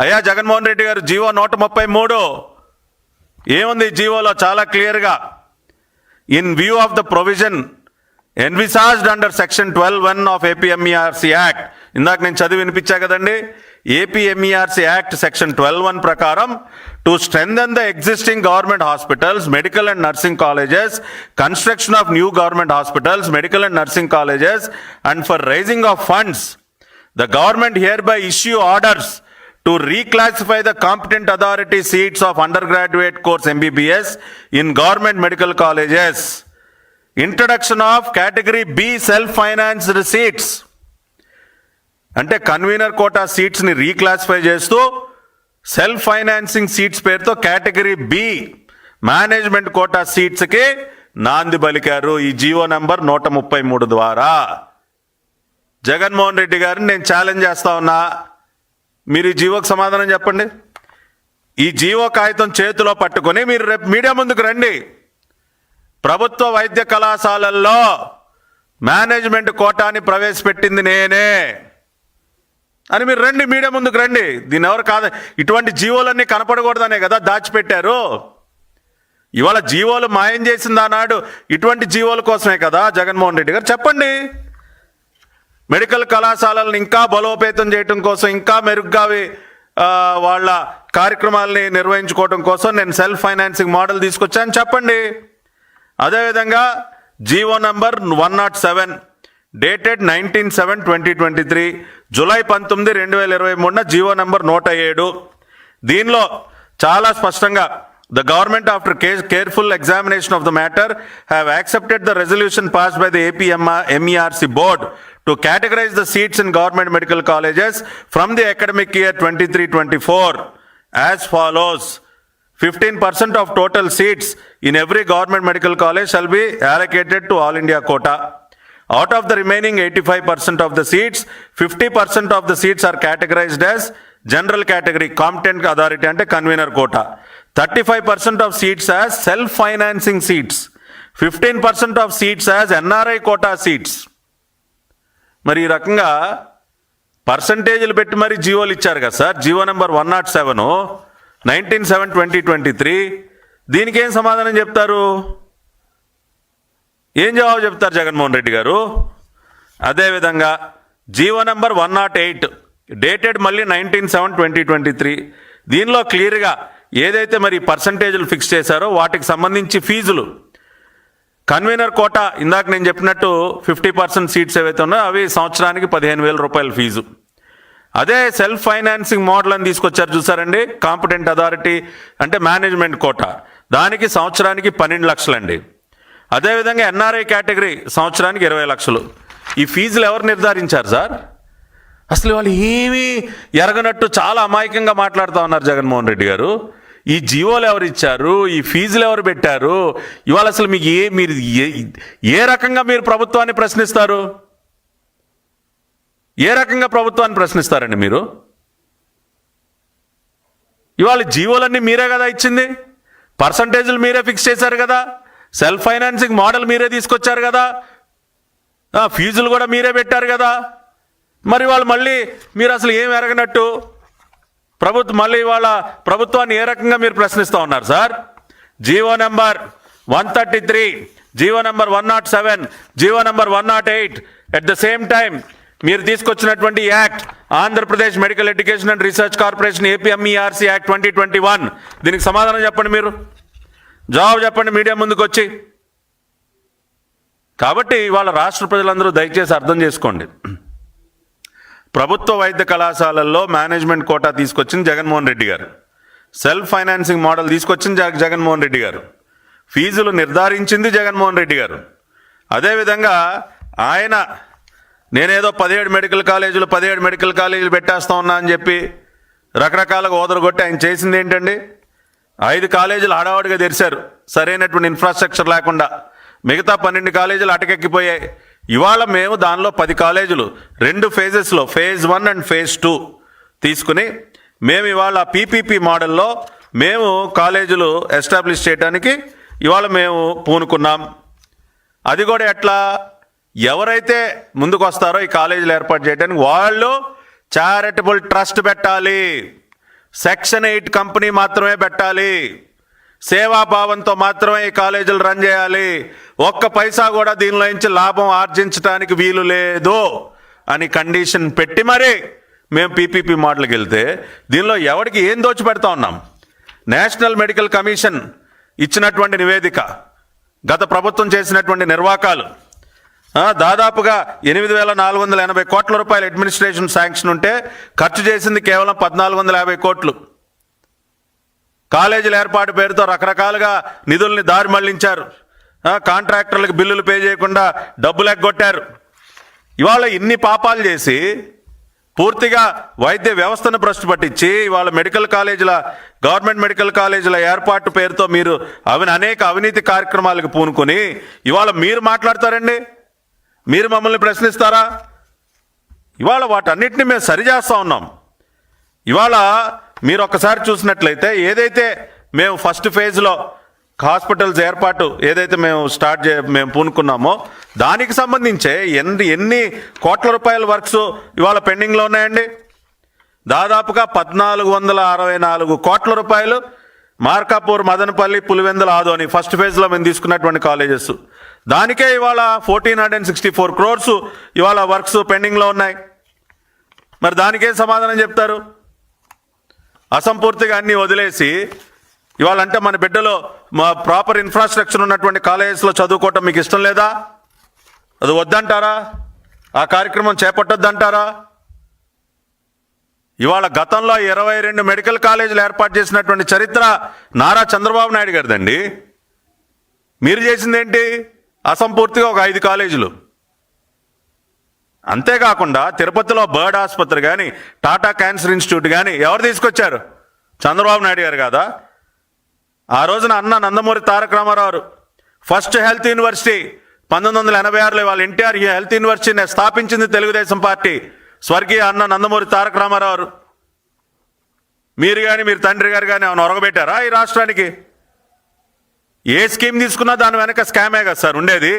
అయ్యా జగన్మోహన్ రెడ్డి గారు, జీవో 133 ఏముంది జీవోలో? చాలా క్లియర్గా, in view of the provision envisaged under section 12(1) of APMERC act, ఇందాక నేను చదివి వినిపించా కదండి, ఏపీఎంఈఆర్సీ యాక్ట్ సెక్షన్ 12(1) ప్రకారం to strengthen the existing government hospitals, medical and nursing colleges, construction of new government hospitals, medical and nursing colleges, and for raising of funds, the government hereby issue orders to reclassify the competent authority seats of undergraduate course MBBS in government medical colleges. Introduction of category B self-financed seats. అంటే convener quota సీట్స్ని రీక్లాసిఫై చేస్తూ self financing seats పేరుతో category B management quota సీట్స్కి నాంది పలికారు ఈ GO number 133 ద్వారా. జగన్మోహన్ రెడ్డి గారిని నేను challenge చేస్తా ఉన్నా, మీరు ఈ జీవోకి సమాధానం చెప్పండి. ఈ జీవో కాగితం చేతిలో పట్టుకొని మీరు రేపు మీడియా ముందుకు రండి. ప్రభుత్వ వైద్య కళాశాలల్లో మేనేజ్మెంట్ కోటాని ప్రవేశపెట్టింది నేనే అని మీరు రండి, మీడియా ముందుకు రండి. దీన్ని ఎవరు కాదు, ఇటువంటి జీవోలన్నీ కనపడకూడదనే కదా దాచిపెట్టారు. ఇవాళ జీవోలు మాయం చేసింది ఆనాడు ఇటువంటి జీవోల కోసమే కదా. జగన్మోహన్ రెడ్డి గారు చెప్పండి, మెడికల్ కళాశాలలను ఇంకా బలోపేతం చేయడం కోసం, ఇంకా మెరుగ్గా వాళ్ళ కార్యక్రమాలని నిర్వహించుకోవడం కోసం నేను సెల్ఫ్ ఫైనాన్సింగ్ మోడల్ తీసుకొచ్చాను చెప్పండి. అదేవిధంగా GO number 107 dated 19/7/2023, July 19, 2023 GO number 107. దీనిలో చాలా స్పష్టంగా the government, after careful examination of the matter, have accepted the resolution passed by the APMERC board to categorize the seats in government medical colleges from the academic year 23-24 as follows. 15% of total seats in every government medical college shall be allocated to All India quota. Out of the remaining 85% of the seats, 50% of the seats are categorized as general category, competent authority ante convener quota. 35% of seats as self-financing seats, 15% of seats as NRI quota seats. మరి ఈ రకంగా పర్సంటేజీలు పెట్టి మరి జీవోలు ఇచ్చారు కదా sir. GO number 107 19/7/2023, దీనికి ఏం సమాధానం చెప్తారు? ఏం జవాబు చెప్తారు జగన్మోహన్ రెడ్డి గారు? అదేవిధంగా జీవో నెంబర్ 108 డేటెడ్ మళ్ళీ 19/7/2023, దీనిలో క్లియర్గా ఏదైతే మరి పర్సంటేజ్లు ఫిక్స్ చేశారో వాటికి సంబంధించి ఫీజులు కన్వీనర్ కోటా, ఇందాక నేను చెప్పినట్టు 50% సీట్స్ ఏవైతే ఉన్నాయో అవి సంవత్సరానికి 15,000 రూపాయల ఫీజు. అదే సెల్ఫ్ ఫైనాన్సింగ్ మోడల్ అని తీసుకొచ్చారు చూసారండి, కాంపిటెంట్ అథారిటీ అంటే మేనేజ్మెంట్ కోటా, దానికి సంవత్సరానికి 12 లక్షలండి. అదేవిధంగా ఎన్ఆర్ఐ కేటగిరీ సంవత్సరానికి 20 లక్షలు. ఈ ఫీజులు ఎవరు నిర్ధారించారు సార్? అసలు వాళ్ళు ఏమీ ఎరగనట్టు చాలా అమాయకంగా మాట్లాడుతూ ఉన్నారు జగన్మోహన్ రెడ్డి గారు. ఈ జీవోలు ఎవరు ఇచ్చారు? ఈ ఫీజులు ఎవరు పెట్టారు? ఇవాళ అసలు మీకు మీరు ఏ రకంగా మీరు ప్రభుత్వాన్ని ప్రశ్నిస్తారు? ఏ రకంగా ప్రభుత్వాన్ని ప్రశ్నిస్తారండి మీరు? ఇవాళ జీవోలన్నీ మీరే కదా ఇచ్చింది, పర్సంటేజ్లు మీరే ఫిక్స్ చేశారు కదా, సెల్ఫ్ ఫైనాన్సింగ్ మోడల్ మీరే తీసుకొచ్చారు కదా, ఫీజులు కూడా మీరే పెట్టారు కదా. మరి వాళ్ళు మళ్ళీ మీరు అసలు ఏం ఎరగనట్టు మళ్ళీ వాళ్ళ ప్రభుత్వాన్ని ఏ రకంగా మీరు ప్రశ్నిస్తూ ఉన్నారు sir? GO number 133, GO number 107, GO number 108, at the same time మీరు తీసుకొచ్చినటువంటి act Andhra Pradesh medical education and research corporation ఏపీఎంఈఆర్సీ act 2021, దీనికి సమాధానం చెప్పండి, మీరు జవాబు చెప్పండి మీడియా ముందుకు వచ్చి. కాబట్టి ఇవాళ రాష్ట్ర ప్రజలందరూ దయచేసి అర్థం చేసుకోండి, ప్రభుత్వ వైద్య కళాశాలల్లో మేనేజ్మెంట్ కోటా తీసుకొచ్చింది జగన్మోహన్ రెడ్డి గారు, సెల్ఫ్ ఫైనాన్సింగ్ మోడల్ తీసుకొచ్చింది జగన్మోహన్ రెడ్డి గారు, ఫీజులు నిర్ధారించింది జగన్మోహన్ రెడ్డి గారు. అదేవిధంగా ఆయన నేనేదో 17 మెడికల్ కాలేజీలు పెట్టేస్తా ఉన్నా అని చెప్పి రకరకాలుగా ఓదరగొట్టి ఆయన చేసింది ఏంటండి? 5 కాలేజీలు హడావుడిగా తెరిచారు సరైనటువంటి ఇన్ఫ్రాస్ట్రక్చర్ లేకుండా, మిగతా 12 కాలేజీలు అటకెక్కిపోయాయి. ఇవాళ మేము దానిలో 10 కాలేజీలు 2 ఫేజెస్లో ఫేజ్ 1 అండ్ ఫేజ్ 2 తీసుకుని మేము ఇవాళ పీపీపీ మోడల్లో మేము కాలేజీలు ఎస్టాబ్లిష్ చేయడానికి ఇవాళ మేము పూనుకున్నాం. అది కూడా ఎట్లా? ఎవరైతే ముందుకు వస్తారో ఈ కాలేజీలు ఏర్పాటు చేయడానికి వాళ్ళు చారిటబుల్ ట్రస్ట్ పెట్టాలి. సెక్షన్ 8 కంపెనీ మాత్రమే పెట్టాలి, సేవాభావంతో మాత్రమే ఈ కాలేజీలు రన్ చేయాలి, ఒక్క పైసా కూడా దీనిలో నుంచి లాభం ఆర్జించడానికి వీలు లేదు అని కండిషన్ పెట్టి మరి మేము పీపీపీ మోడల్కి వెళ్తే దీనిలో ఎవరికి ఏం దోచిపెడతా ఉన్నాం? నేషనల్ మెడికల్ కమిషన్ ఇచ్చినటువంటి నివేదిక, గత ప్రభుత్వం చేసినటువంటి నిర్వాకాలు, దాదాపుగా 8,480 కోట్ల రూపాయల అడ్మినిస్ట్రేషన్ శాంక్షన్ ఉంటే ఖర్చు చేసింది కేవలం 1,450 కోట్లు. కాలేజీల ఏర్పాటు పేరుతో రకరకాలుగా నిధుల్ని దారి మళ్లించారు, కాంట్రాక్టర్లకు బిల్లులు పే చేయకుండా డబ్బులు ఎగ్గొట్టారు. ఇవాళ ఇన్ని పాపాలు చేసి పూర్తిగా వైద్య వ్యవస్థను భ్రష్టు పట్టించి ఇవాళ గవర్నమెంట్ మెడికల్ కాలేజీల ఏర్పాటు పేరుతో మీరు అనేక అవినీతి కార్యక్రమాలకు పూనుకొని ఇవాళ మీరు మాట్లాడతారండి? మీరు మమ్మల్ని ప్రశ్నిస్తారా? ఇవాళ వాటన్నిటిని మేము సరిచేస్తూ ఉన్నాం. ఇవాళ మీరు ఒక్కసారి చూసినట్లయితే ఏదైతే మేము ఫస్ట్ ఫేజ్లో హాస్పిటల్స్ ఏర్పాటు ఏదైతే మేము పూనుకున్నామో దానికి సంబంధించే ఎన్ని కోట్ల రూపాయల వర్క్స్ ఇవాళ పెండింగ్లో ఉన్నాయండి? దాదాపుగా 1,464 కోట్ల రూపాయలు మార్కాపూర్, మదనపల్లి, పులివెందుల, ఆదోని ఫస్ట్ ఫేజ్లో మేము తీసుకున్నటువంటి కాలేజెస్. దానికే ఇవాళ 1,464 crores ఇవాళ వర్క్స్ పెండింగ్లో ఉన్నాయి. మరి దానికేం సమాధానం చెప్తారు? అసంపూర్తిగా అన్నీ వదిలేసి ఇవాళ అంటే మన బిడ్డలో ప్రాపర్ ఇన్ఫ్రాస్ట్రక్చర్ ఉన్నటువంటి కాలేజెస్లో చదువుకోవటం మీకు ఇష్టం లేదా? అది వద్దంటారా? ఆ కార్యక్రమం చేపట్టొద్దంటారా? ఇవాళ గతంలో 22 మెడికల్ కాలేజీలు ఏర్పాటు చేసినటువంటి చరిత్ర నారా చంద్రబాబు నాయుడు గారిదండి. మీరు చేసిందేంటి? అసంపూర్తిగా ఒక 5 కాలేజీలు. అంతేకాకుండా తిరుపతిలో బర్డ్ ఆసుపత్రి కానీ, టాటా క్యాన్సర్ ఇన్స్టిట్యూట్ కానీ ఎవరు తీసుకొచ్చారు? చంద్రబాబు నాయుడు గారు కాదా? ఆ రోజున అన్న Nandamuri Taraka Ramarao first health university 1986లో వాళ్ళ ఎన్టీఆర్ హెల్త్ యూనివర్సిటీని స్థాపించింది తెలుగుదేశం పార్టీ, స్వర్గీయ అన్న నందమూరి తారక రామారావు. మీరు తండ్రి గారు కానీ ఏమైనా ఒరగబెట్టారా ఈ రాష్ట్రానికి? ఏ స్కీమ్ తీసుకున్నా దాని వెనక స్కామే కదా సార్ ఉండేది.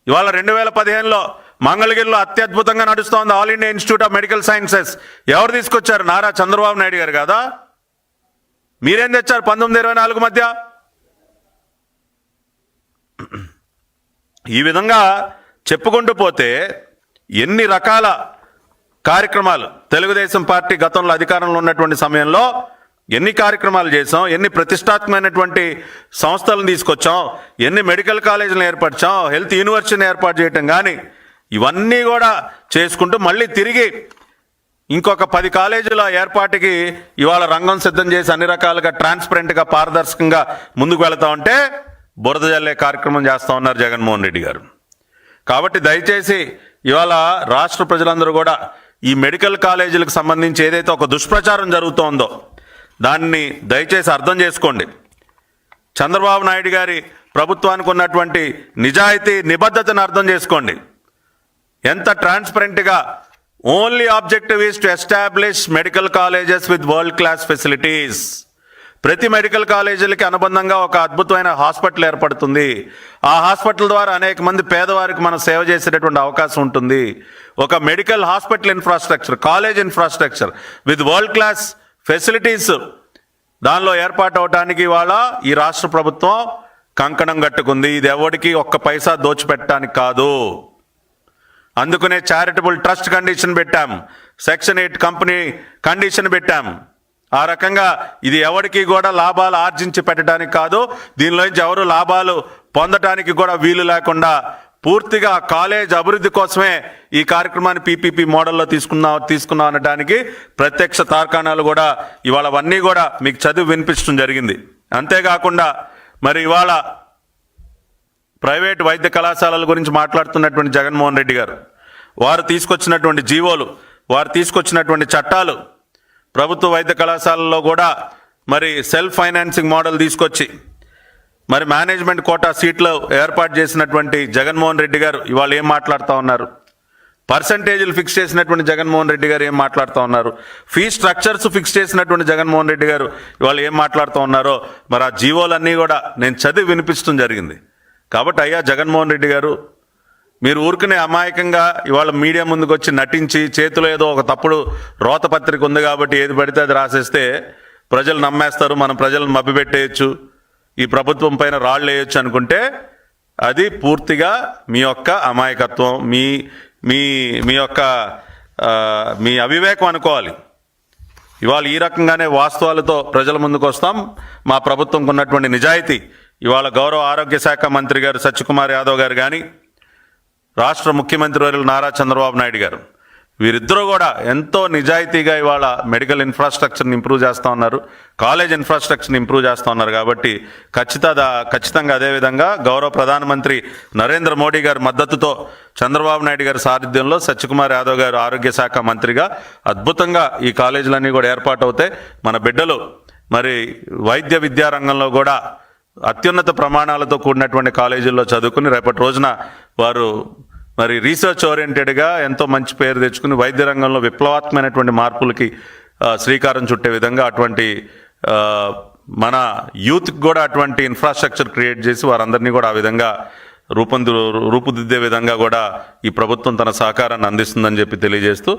ఇవాళ 2015లో మంగళగిరిలో అత్యద్భుతంగా నడుస్తోంది all India institute of medical sciences. ఎవరు తీసుకొచ్చారు? నారా చంద్రబాబు నాయుడు గారు కదా? మీరేం తెచ్చారు 1924 మధ్య? ఈ విధంగా చెప్పుకుంటూ పోతే ఎన్ని రకాల కార్యక్రమాలు తెలుగుదేశం పార్టీ గతంలో అధికారంలో ఉన్నటువంటి సమయంలో ఎన్ని కార్యక్రమాలు చేసాం, ఎన్ని ప్రతిష్టాత్మకమైనటువంటి సంస్థలను తీసుకొచ్చాం, ఎన్ని మెడికల్ కాలేజీలను ఏర్పరిచాం, హెల్త్ యూనివర్సిటీని ఏర్పాటు చేయటం కానీ ఇవన్నీ కూడా చేసుకుంటూ మళ్ళీ తిరిగి ఇంకొక 10 కాలేజీల ఏర్పాటుకి ఇవాళ రంగం సిద్ధం చేసి అన్ని రకాలుగా ట్రాన్స్పరెంట్గా, పారదర్శకంగా ముందుకు వెళతా ఉంటే బురద జల్లే కార్యక్రమం చేస్తూ ఉన్నారు జగన్మోహన్ రెడ్డి గారు. కాబట్టి దయచేసి ఇవాళ రాష్ట్ర ప్రజలందరూ కూడా ఈ మెడికల్ కాలేజీలకు సంబంధించి ఏదైతే ఒక దుష్ప్రచారం జరుగుతోందో దాన్ని దయచేసి అర్థం చేసుకోండి. చంద్రబాబు నాయుడు గారి ప్రభుత్వానికి ఉన్నటువంటి నిజాయితీ, నిబద్ధతను అర్థం చేసుకోండి. ఎంత ట్రాన్స్పరెంట్గా only objective is to establish medical colleges with world class facilities. ప్రతి మెడికల్ కాలేజీలకి అనుబంధంగా ఒక అద్భుతమైన హాస్పిటల్ ఏర్పడుతుంది. ఆ హాస్పిటల్ ద్వారా అనేక మంది పేదవారికి మనం సేవ చేసేటటువంటి అవకాశం ఉంటుంది. ఒక medical hospital infrastructure, college infrastructure with world class facilities దానిలో ఏర్పాటు అవడానికి ఇవాళ ఈ రాష్ట్ర ప్రభుత్వం కంకణం కట్టుకుంది. ఇది ఎవరికి ఒక్క పైసా దోచిపెట్టడానికి కాదు. అందుకనే చారిటబుల్ ట్రస్ట్ కండిషన్ పెట్టాం, సెక్షన్ 8 కంపెనీ కండిషన్ పెట్టాం. ఆ రకంగా ఇది ఎవరికి కూడా లాభాలు ఆర్జించి పెట్టడానికి కాదు, దీనిలోంచి ఎవరు లాభాలు పొందటానికి కూడా వీలు లేకుండా పూర్తిగా కాలేజ్ అభివృద్ధి కోసమే ఈ కార్యక్రమాన్ని పీపీపీ మోడల్లో తీసుకున్నాం అనడానికి ప్రత్యక్ష తార్కాణాలు కూడా ఇవాళ అవన్నీ కూడా మీకు చదివి వినిపించడం జరిగింది. అంతేకాకుండా మరి ఇవాళ ప్రైవేట్ వైద్య కళాశాలల గురించి మాట్లాడుతున్నటువంటి జగన్మోహన్ రెడ్డి గారు, వారు తీసుకొచ్చినటువంటి జీవోలు, వారు తీసుకొచ్చినటువంటి చట్టాలు, ప్రభుత్వ వైద్య కళాశాలల్లో కూడా మరి సెల్ఫ్ ఫైనాన్సింగ్ మోడల్ తీసుకొచ్చి మరి మేనేజ్మెంట్ కోటా సీట్లు ఏర్పాటు చేసినటువంటి జగన్మోహన్ రెడ్డి గారు ఇవాళ ఏం మాట్లాడుతూ ఉన్నారు? పర్సంటేజీలు ఫిక్స్ చేసినటువంటి జగన్మోహన్ రెడ్డి గారు ఏం మాట్లాడుతూ ఉన్నారు? ఫీ స్ట్రక్చర్స్ ఫిక్స్ చేసినటువంటి జగన్మోహన్ రెడ్డి గారు ఇవాళ ఏం మాట్లాడుతూ ఉన్నారో మరి ఆ జీవోలన్నీ కూడా నేను చదివి వినిపించడం జరిగింది. కాబట్టి అయ్యా జగన్మోహన్ రెడ్డి గారు, మీరు ఊరుకునే అమాయకంగా ఇవాళ మీడియా ముందుకు వచ్చి నటించి చేతిలో ఏదో ఒక తప్పుడు రోత పత్రిక ఉంది కాబట్టి ఏది పడితే అది రాసేస్తే ప్రజలు నమ్మేస్తారు, మనం ప్రజలను మభ్యపెట్టేయచ్చు, ఈ ప్రభుత్వం పైన రాళ్ళు వేయచ్చు అనుకుంటే అది పూర్తిగా మీ యొక్క అమాయకత్వం, మీ మీ మీ యొక్క మీ అవివేకం అనుకోవాలి. ఇవాళ ఈ రకంగానే వాస్తవాలతో ప్రజల ముందుకు వస్తాం. మా ప్రభుత్వంకు ఉన్నటువంటి నిజాయితీ ఇవాళ గౌరవ ఆరోగ్య శాఖ మంత్రి గారు సత్యకుమార్ యాదవ్ గారు కానీ, రాష్ట్ర ముఖ్యమంత్రి వర్యులు నారా చంద్రబాబు నాయుడు గారు, వీరిద్దరూ కూడా ఎంతో నిజాయితీగా ఇవాళ మెడికల్ ఇన్ఫ్రాస్ట్రక్చర్ని ఇంప్రూవ్ చేస్తూ ఉన్నారు, కాలేజ్ ఇన్ఫ్రాస్ట్రక్చర్ని ఇంప్రూవ్ చేస్తూ ఉన్నారు. కాబట్టి ఖచ్చితంగా అదేవిధంగా గౌరవ ప్రధానమంత్రి నరేంద్ర మోడీ గారి మద్దతుతో చంద్రబాబు నాయుడు గారి సారథ్యంలో సత్యకుమార్ యాదవ్ గారు ఆరోగ్య శాఖ మంత్రిగా అద్భుతంగా ఈ కాలేజీలన్నీ కూడా ఏర్పాటు అవుతాయి. మన బిడ్డలు మరి వైద్య విద్యా రంగంలో కూడా అత్యున్నత ప్రమాణాలతో కూడినటువంటి కాలేజీల్లో చదువుకుని రేపటి రోజున వారు మరి రీసెర్చ్ ఓరియంటెడ్గా ఎంతో మంచి పేరు తెచ్చుకుని వైద్య రంగంలో విప్లవాత్మకమైనటువంటి మార్పులకి శ్రీకారం చుట్టే విధంగా అటువంటి మన యూత్కి కూడా అటువంటి ఇన్ఫ్రాస్ట్రక్చర్ క్రియేట్ చేసి వారందరినీ కూడా ఆ విధంగా రూపుదిద్దే విధంగా కూడా ఈ ప్రభుత్వం తన సహకారాన్ని అందిస్తుందని చెప్పి తెలియజేస్తూ